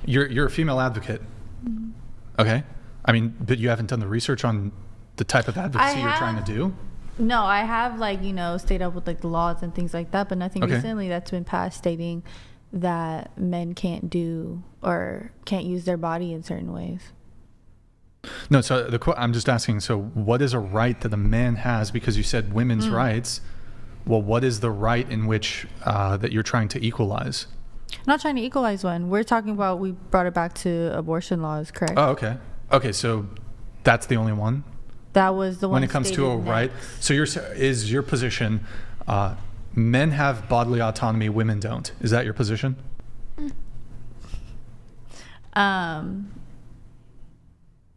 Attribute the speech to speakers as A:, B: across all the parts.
A: You're a female advocate. Mm-hmm. Okay. I mean, but you haven't done the research on the type of advocacy you're trying to do?
B: No, I have stayed up with the laws and things like that, but nothing recently that's been passed stating that men can't do or can't use their body in certain ways.
A: No, so I'm just asking, so what is a right that a man has? Because you said women's rights. Well, what is the right in which that you're trying to equalize?
B: I'm not trying to equalize one. We're talking about, we brought it back to abortion laws, correct?
A: Oh, okay. Okay, so that's the only one?
B: That was the one.
A: When it comes to a right, so is your position, men have bodily autonomy, women don't? Is that your position?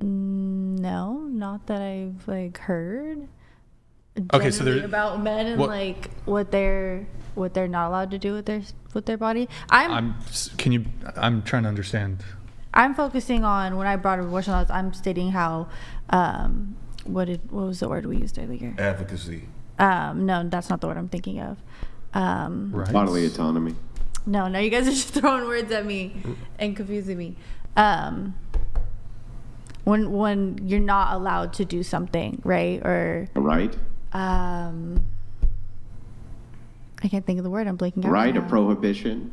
B: No, not that I've heard.
A: Okay, so there's
B: about men and what they're not allowed to do with their body. I'm
A: trying to understand.
B: I'm focusing on, when I brought up abortion laws, I'm stating how what was the word we used earlier?
C: Advocacy.
B: No, that's not the word I'm thinking of.
A: Right.
D: Bodily autonomy.
B: No, you guys are just throwing words at me and confusing me. When you're not allowed to do something, right? Or
D: right.
B: I can't think of the word. I'm blanking out.
D: Right,
B: now.
D: a prohibition.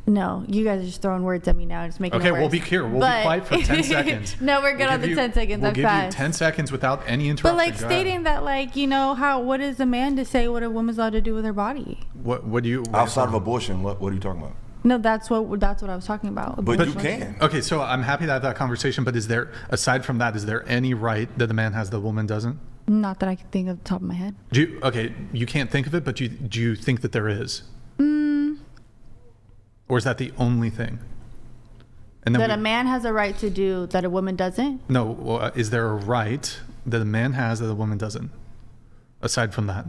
B: No, you guys are just throwing words at me now. It's making it worse.
A: We'll be here. We'll be quiet for 10 seconds.
B: No, we're good on the 10 seconds.
A: We'll
B: I'm
A: give
B: fast.
A: you 10 seconds without any interruption.
B: But stating that, what is a man to say what a woman's allowed to do with her body?
A: What do you...
C: Outside of abortion, what are you talking about?
B: No, that's what I was talking about.
C: But you can.
A: Okay, so I'm happy to have that conversation, but aside from that, is there any right that the man has that the woman doesn't?
B: Not that I can think of the top of my head.
A: You can't think of it, but do you think that there is? Or is that the only thing? And then
B: that a man has a right to do that a woman doesn't?
A: No, well, is there a right that a man has that a woman doesn't? Aside from that.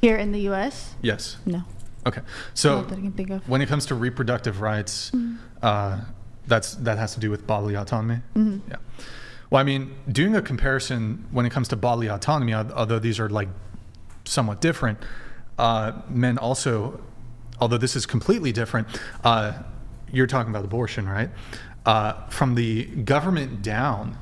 B: Here in the U.S.?
A: Yes.
B: No.
A: Okay, so
B: Not that I can think of.
A: when it comes to reproductive rights, that has to do with bodily autonomy. Yeah. Well, I mean, doing a comparison when it comes to bodily autonomy, although these are somewhat different, men also, although this is completely different, you're talking about abortion, right? From the government down,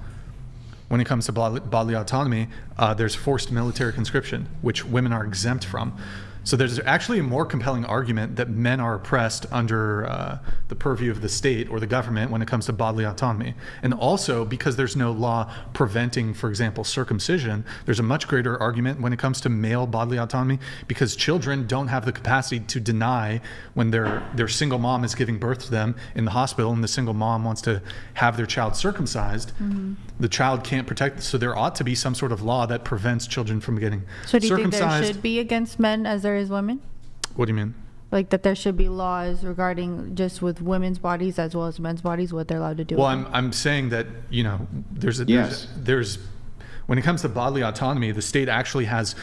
A: when it comes to bodily autonomy, there's forced military conscription, which women are exempt from. So there's actually a more compelling argument that men are oppressed under the purview of the state or the government when it comes to bodily autonomy. And also, because there's no law preventing, for example, circumcision, there's a much greater argument when it comes to male bodily autonomy, because children don't have the capacity to deny when their single mom is giving birth to them in the hospital and the single mom wants to have their child circumcised. The child can't protect, so there ought to be some sort of law that prevents children from getting circumcised.
B: So do you think there should be against men as there is women?
A: What do you mean?
B: That there should be laws regarding just with women's bodies as well as men's bodies, what they're allowed to do.
A: Well, I'm saying that, there's when it comes to bodily autonomy, the state actually has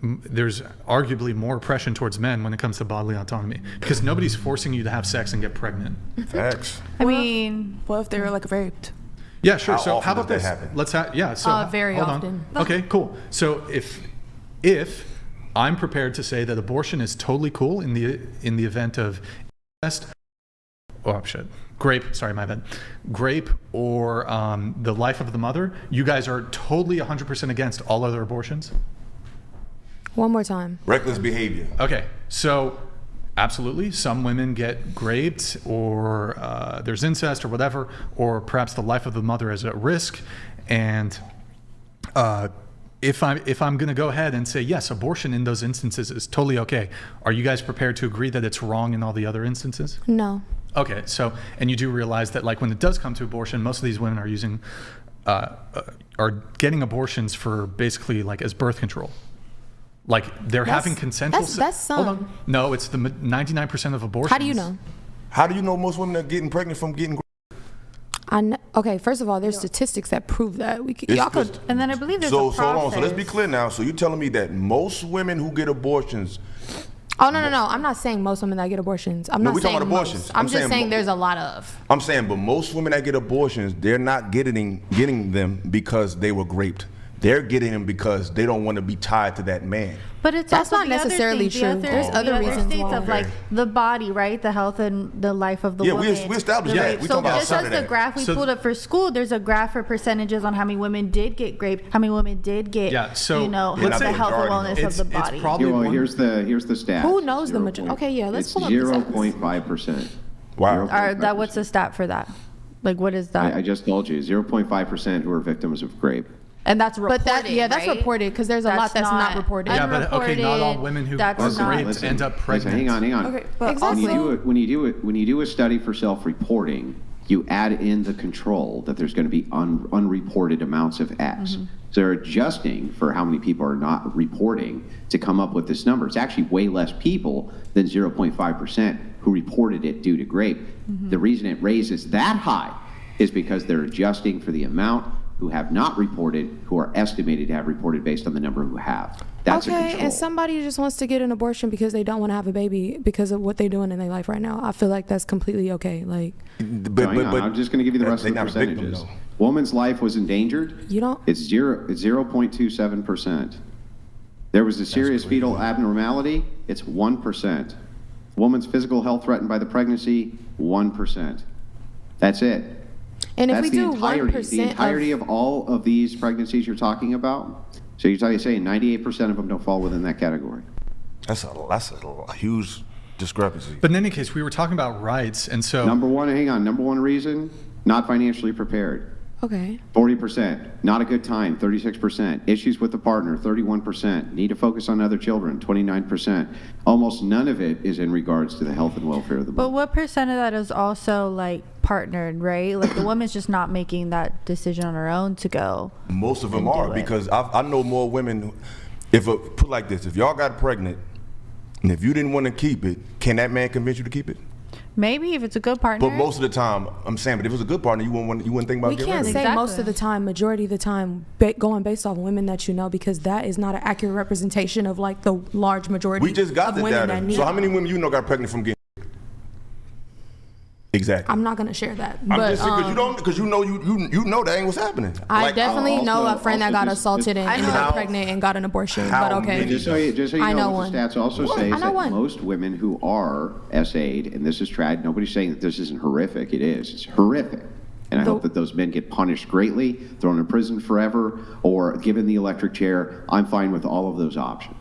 A: there's arguably more oppression towards men when it comes to bodily autonomy, because nobody's forcing you to have sex and get pregnant.
C: Facts.
B: I mean,
E: what if they were raped?
A: Yeah, sure.
C: How
A: So
C: often
A: how about
C: does
A: this?
C: that happen?
A: Let's have So
E: very
A: hold
E: often.
A: On. Okay, cool. So if I'm prepared to say that abortion is totally cool in the event of grape. Sorry, my bad. Grape or the life of the mother. You guys are totally 100% against all other abortions.
E: One more time.
C: Reckless behavior.
A: Okay, so absolutely, some women get raped, or there's incest or whatever, or perhaps the life of the mother is at risk, and if I'm going to go ahead and say yes, abortion in those instances is totally okay, are you guys prepared to agree that it's wrong in all the other instances?
E: No.
A: Okay, so, and you do realize that when it does come to abortion, most of these women are using are getting abortions for basically as birth control. They're having consensual sex.
E: That's some.
A: Hold on. No, it's the 99% of abortions.
E: How do you know?
C: How do you know most women are getting pregnant from getting?
E: Okay, first of all, there's statistics that prove that. Y'all could.
B: and then I believe there's
C: So
B: a process.
C: hold on. So let's be clear now. So you're telling me that most women who get abortions.
E: Oh, no. I'm not saying most women that get abortions. I'm not
C: we
E: saying
C: talking about
E: most.
C: abortions.
E: I'm
C: I'm
E: just
C: saying
E: saying there's a lot of.
C: I'm saying, but most women that get abortions, they're not getting them because they were raped. they're getting them because they don't want to be tied to that man.
B: But it's
E: That's
B: also
E: not
B: the other
E: necessarily
B: thing,
E: true. There's other reasons
B: states
E: why.
B: of like the body, right? The health and the life of the
C: Yeah,
B: woman.
C: we established
B: The
C: that.
B: rape.
C: We
B: so
C: talking about
B: just
C: some
B: as
C: of
B: the
C: that.
B: graph we
A: So-
B: pulled up for school, there's a graph for percentages on how many women did get raped, how many women did get,
A: Yeah, so
C: let's
B: the
C: say
B: health and
C: majority,
B: wellness of the body.
A: It's probably
D: Here, well,
A: one-
D: here's the stat.
E: Who knows the majority? Okay, yeah, let's
D: It's
E: pull up the stats.
D: 0.5%.
C: Wow.
B: What's the stat for that? Like, what is that?
D: I just told you, 0.5% who are victims of rape.
B: And that's reported,
E: But that's
B: right?
E: reported because there's a lot that's not reported.
A: Yeah, but okay, not all
B: unreported,
A: women who
B: that's
A: are
B: not-
A: raped end up pregnant.
D: Hang on.
E: Okay, but
D: When you
E: also-
D: when you do a study for self-reporting, you add in the control that there's going to be unreported amounts of X.
B: Mm-hmm.
D: So they're adjusting for how many people are not reporting to come up with this number. It's actually way less people than 0.5% who reported it due to rape.
B: Mm-hmm.
D: The reason it raises that high is because they're adjusting for the amount who have not reported, who are estimated to have reported based on the number who have. That's a
E: Okay,
D: control.
E: and somebody just wants to get an abortion because they don't want to have a baby because of what they're doing in their life right now. I feel like that's completely okay. Like,
C: But,
D: Hang on, I'm just going to give you the rest of the
C: they're not a victim,
D: percentages.
C: though.
D: Woman's life was endangered.
E: you don't.
D: It's 0.27%. There was a serious fetal abnormality. It's 1%. Woman's physical health threatened by the pregnancy, 1%. That's it.
E: And if
D: That's
E: we do
D: the
E: 1%
D: entirety of all of these pregnancies you're talking about. So you're saying 98% of them don't fall within that category.
C: That's a huge discrepancy.
A: But in any case, we were talking about rights, and so
D: Number one reason, not financially prepared.
E: Okay.
D: 40%, not a good time, 36%. Issues with the partner, 31%. Need to focus on other children, 29%. Almost none of it is in regards to the health and welfare of the
B: But
D: mother.
B: what percent of that is also like partnered, right? Like the woman's just not making that decision on her own to go.
C: Most of them
B: and do
C: are
B: it.
C: because I know more women. Put like this, if y'all got pregnant and if you didn't want to keep it, can that man convince you to keep it?
B: Maybe if it's a good partner.
C: But most of the time, I'm saying, but if it was a good partner, you wouldn't think about
E: We
C: getting rid
E: can't
C: of
E: say
C: it.
B: Exactly.
E: most of the time, majority of the time, going based off women that you know, because that is not an accurate representation of like the large majority
C: We just got
E: of
C: the
E: women
C: data.
E: that need.
C: So how many women you know got pregnant from getting? Exactly.
E: I'm not gonna share that,
C: I'm
E: but
C: just saying because you know that ain't what's happening.
E: I
C: Like,
E: definitely know a friend that got
D: just-
E: assaulted and ended
C: How-
E: up pregnant and got an abortion.
C: how
E: But okay,
C: many-
D: Just so you
E: I know
D: know what
E: one.
D: the stats also say
E: I
D: is
E: know
D: that
E: one.
D: most women who are SA'd, and this is tragic, nobody's saying that this isn't horrific. It is. It's horrific. And I hope that those men get punished greatly, thrown in prison forever, or given the electric chair. I'm fine with all of those options.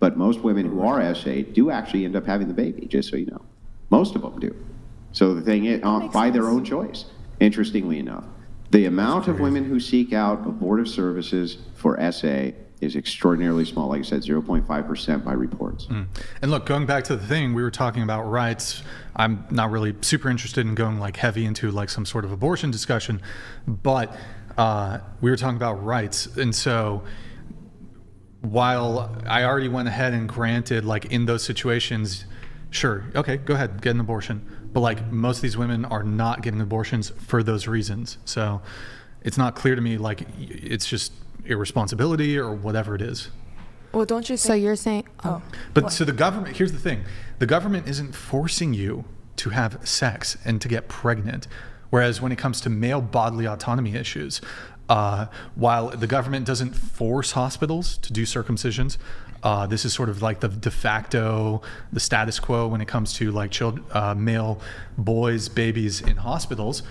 D: But most women who are SA'd do actually end up having the baby, just so you know. Most of them do. So the thing is, by their own choice, interestingly enough. The amount of women who seek out abortive services for SA is extraordinarily small. Like I said, 0.5% by reports.
A: And look, going back to the thing, we were talking about rights. I'm not really super interested in going like heavy into like some sort of abortion discussion, but we were talking about rights. And so while I already went ahead and granted like in those situations, sure, okay, go ahead, get an abortion. But like most of these women are not getting abortions for those reasons. So it's not clear to me like it's just irresponsibility or whatever it is.
E: well, don't you? So you're saying? Oh,
A: But so the government, here's the thing, the government isn't forcing you to have sex and to get pregnant. Whereas when it comes to male bodily autonomy issues, while the government doesn't force hospitals to do circumcisions, this is sort of like the de facto, the status quo when it comes to like male boys, babies in hospitals.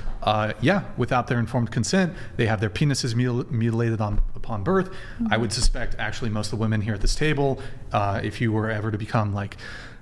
A: Without their informed consent, they have their penises mutilated upon birth. I would suspect actually most of the women here at this table, if you were ever to become like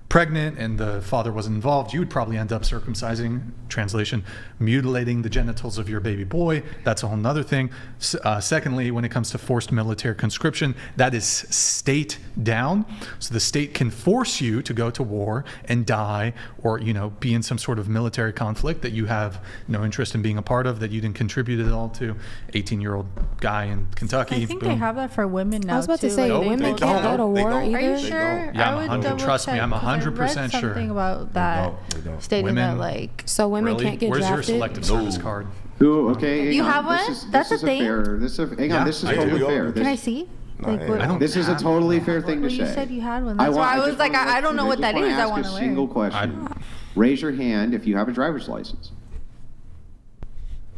A: pregnant and the father wasn't involved, you would probably end up circumcising, translation, mutilating the genitals of your baby boy. That's a whole nother thing. Secondly, when it comes to forced military conscription, that is state down. So the state can force you to go to war and die or, be in some sort of military conflict that you have no interest in being a part of, that you didn't contribute at all to. 18-year-old guy in Kentucky.
B: I think
A: boom.
B: they have that for women now.
E: I was about to
B: too.
E: say
B: Like, they
E: women
B: don't-
E: can't go to
C: They
E: war
C: don't.
E: either.
B: Are you
C: They
B: sure?
C: don't.
A: Yeah,
B: I
A: I'm
B: would
A: 100
B: double
A: trust me,
B: check,
A: I'm
B: 'cause I read
A: 100% sure.
B: something about that,
C: They don't.
B: stating
A: Women-
B: that like.
E: So women
A: Really?
E: can't get
A: Where's your
E: drafted.
A: selective service card?
D: Okay.
B: You
D: hang
B: have
D: on.
B: one?
D: This is,
B: That's
D: this
B: a
D: is
B: thing?
D: fair. This is
A: Yeah,
D: this is
A: I
D: totally
C: do.
D: fair.
B: Can I
D: This,
B: see?
C: No,
B: Like,
C: I
B: what,
C: don't.
D: this is a totally fair thing
B: well,
D: to
B: you
D: say.
B: said you had one. That's why I was like, I don't know what that is. I want to
D: ask a
B: learn.
D: single question. Raise your hand if you have a driver's license.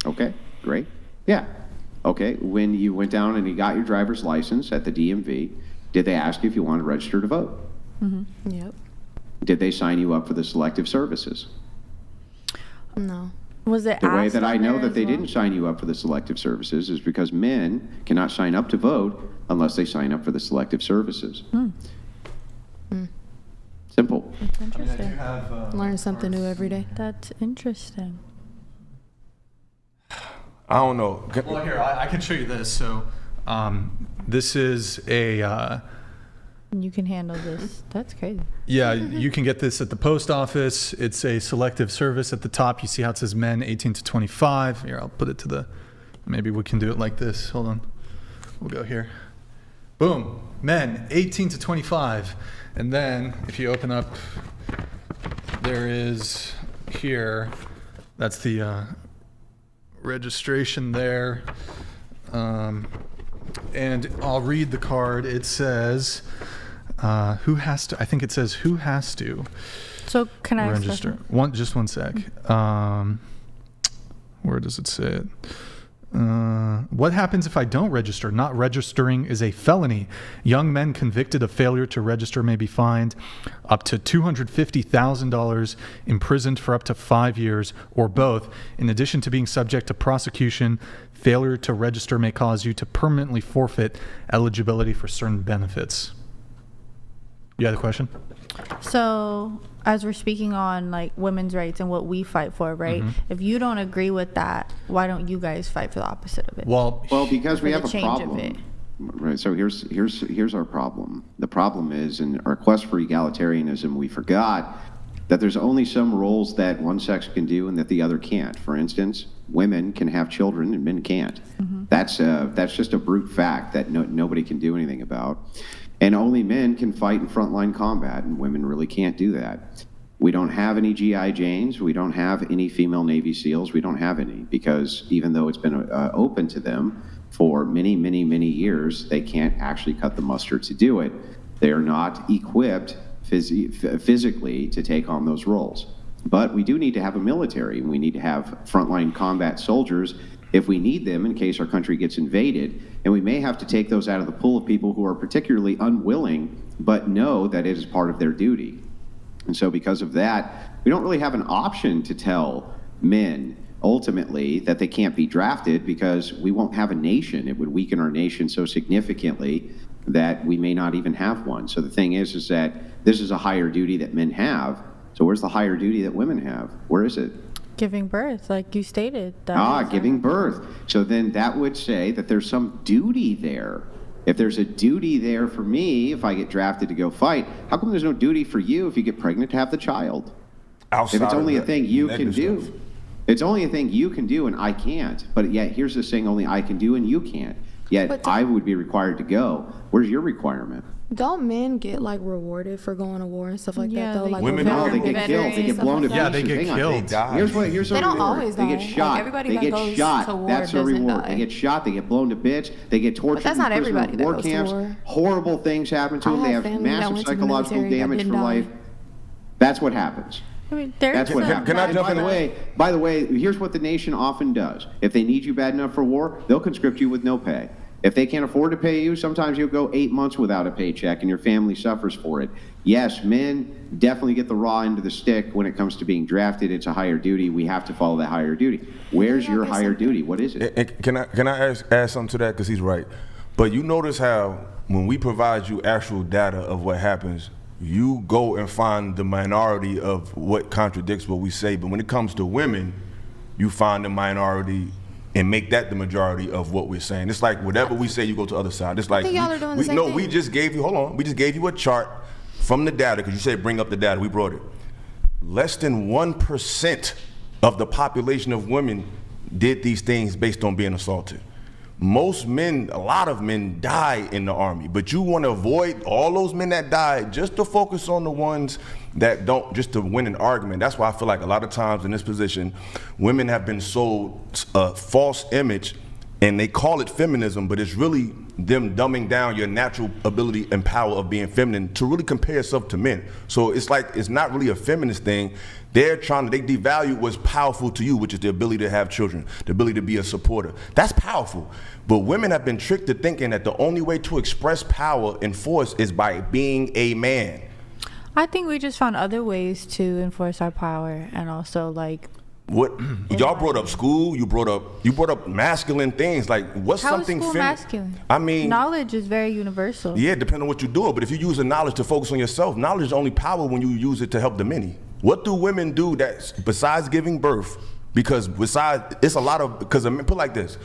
D: Okay, great. Yeah. Okay, when you went down and you got your driver's license at the DMV, did they ask you if you wanted to register to vote?
E: Yep.
D: Did they sign you up for the selective services?
E: No.
B: Was it
D: The way
B: asked
D: that I
B: on
D: know
B: there
D: that
B: as
D: they
B: well?
D: didn't sign you up for the selective services is because men cannot sign up to vote unless they sign up for the selective services. Simple.
B: That's
A: I mean, I do
B: interesting.
A: have,
E: Learn something new every day.
B: That's interesting.
C: I don't know.
A: Well, here, I can show you this. So, this is a,
B: You can handle this. That's crazy.
A: yeah, you can get this at the post office. It's a selective service at the top. You see how it says men 18 to 25. Here, I'll put it to the, maybe we can do it like this. Hold on. We'll go here. Boom. Men 18 to 25. And then if you open up, there is here, that's the registration there. And I'll read the card. It says, who has to, I think it says who has to
B: So can I ask a
A: register.
B: question?
A: Just one sec. Where does it say it? What happens if I don't register? Not registering is a felony. Young men convicted of failure to register may be fined up to $250,000, imprisoned for up to 5 years, or both. In addition to being subject to prosecution, failure to register may cause you to permanently forfeit eligibility for certain benefits. You had a question?
B: So, as we're speaking on like women's rights and what we fight for, right? If you don't agree with that, why don't you guys fight for the opposite of it?
A: Well,
D: Because we
B: For
D: have
B: the
D: a
B: change of
D: problem.
B: it.
D: Right. So here's our problem. The problem is in our quest for egalitarianism, we forgot that there's only some roles that one sex can do and that the other can't. For instance, women can have children and men can't. That's just a brute fact that nobody can do anything about. And only men can fight in frontline combat, and women really can't do that. We don't have any GI Janes. We don't have any female Navy SEALs. We don't have any because even though it's been open to them for many, many, many years, they can't actually cut the mustard to do it. They are not equipped physically to take on those roles. But we do need to have a military, and we need to have frontline combat soldiers if we need them in case our country gets invaded. And we may have to take those out of the pool of people who are particularly unwilling, but know that it is part of their duty. And so because of that, we don't really have an option to tell men ultimately that they can't be drafted because we won't have a nation. It would weaken our nation so significantly that we may not even have one. So the thing is that this is a higher duty that men have. So where's the higher duty that women have? Where is it?
B: Giving birth, like you stated. That is,
D: Giving birth. So then that would say that there's some duty there. If there's a duty there for me, if I get drafted to go fight, how come there's no duty for you if you get pregnant to have the child?
C: Outside
D: If it's
C: of
D: only a
C: the
D: thing you can
C: negative
D: do.
C: stuff.
D: It's only a thing you can do and I can't. But yet here's this thing only I can do and you can't. Yet
E: But-
D: I would be required to go. Where's your requirement?
E: Don't men get like rewarded for going to war and stuff like
B: Yeah,
E: that though?
B: they
E: Like
C: Women
E: with
C: don't.
D: No, they
E: veterans
D: get killed. They
E: and
D: get
E: stuff
D: blown to
E: like
A: Yeah,
E: that.
A: they
D: pieces.
A: get
D: Hang on.
A: killed.
C: They die.
D: Here's the
E: They don't
D: reward.
E: always
D: They get
E: die. Like,
D: shot.
E: everybody
D: They
E: that
D: get
E: goes
D: shot.
E: to war
D: That's a
E: doesn't
D: reward.
E: die.
D: They get shot. They get blown to bits. They get tortured.
E: that's not
D: in prisoner
E: everybody
D: of
E: that
D: war
E: goes to
D: camps.
E: war.
D: Horrible things happen to
E: I
D: them. They
E: have
D: have
E: family that
D: massive
E: went to the
D: psychological
E: military that
D: damage for
E: didn't
D: life.
E: die.
D: That's what happens.
B: I mean, there's
D: That's what
B: a
D: happens.
C: Can I
B: bad
C: jump
D: By
C: in?
B: blood.
D: by the way, here's what the nation often does. If they need you bad enough for war, they'll conscript you with no pay. If they can't afford to pay you, sometimes you'll go 8 months without a paycheck and your family suffers for it. Yes, men definitely get the raw end of the stick when it comes to being drafted. It's a higher duty. We have to follow that higher duty. Where's your higher duty? What is it?
C: And can I add something to that? Because he's right. But you notice how when we provide you actual data of what happens, you go and find the minority of what contradicts what we say. But when it comes to women, you find the minority and make that the majority of what we're saying. It's like whatever we say, you go to the other side. It's like
E: think y'all are doing the same
C: no,
E: thing.
C: we just gave you. Hold on, we just gave you a chart from the data because you said bring up the data. We brought it. Less than 1% of the population of women did these things based on being assaulted. Most men, a lot of men die in the army, but you want to avoid all those men that died just to focus on the ones that don't, just to win an argument. That's why I feel like a lot of times in this position, women have been sold a false image and they call it feminism, but it's really them dumbing down your natural ability and power of being feminine to really compare yourself to men. So it's like, it's not really a feminist thing. They devalue what's powerful to you, which is the ability to have children, the ability to be a supporter. That's powerful. But women have been tricked to thinking that the only way to express power and force is by being a man.
B: I think we just found other ways to enforce our power, and also like.
C: What y'all brought up school? You brought up masculine things. Like, what's
B: How
C: something
B: is school masculine?
C: I mean,
B: knowledge is very universal.
C: Yeah, depending on what you do. But if you use the knowledge to focus on yourself, knowledge is only power when you use it to help the many. What do women do that besides giving birth? Because it's a lot of, because put it like this.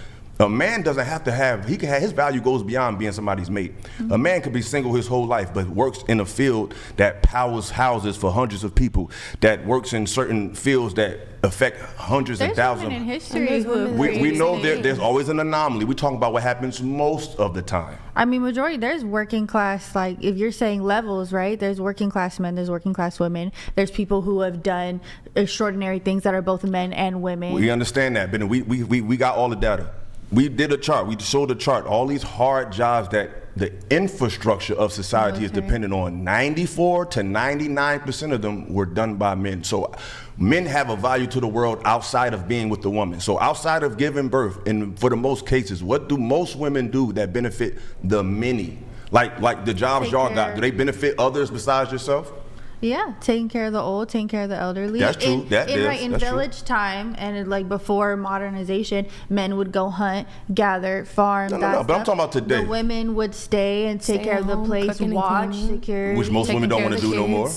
C: A man doesn't have to have, his value goes beyond being somebody's mate. A man could be single his whole life, but works in a field that powers houses for hundreds of people, that works in certain fields that affect hundreds and thousands.
B: Women in history who
C: we know there's always an anomaly. We're talking about what happens most of the time.
B: I mean, majority, there's working class, like if you're saying levels, right? There's working class men, there's working class women. There's people who have done extraordinary things that are both men and women.
C: We understand that, but we got all the data. We did a chart. We showed a chart. All these hard jobs that the infrastructure of society is dependent on, 94 to 99% of them were done by men. So men have a value to the world outside of being with the woman. So outside of giving birth, and for the most cases, what do most women do that benefit the many? Like the jobs y'all got, do they benefit others besides yourself?
B: Yeah, taking care of the old, taking care of the elderly.
C: That's true.
B: In village time, and like before modernization, men would go hunt, gather, farm.
C: No, but I'm talking about today.
B: The women would stay and take care of the
E: home,
B: place,
E: cooking and
B: watch,
E: cleaning.
B: security.
C: Which most women don't want to do no more.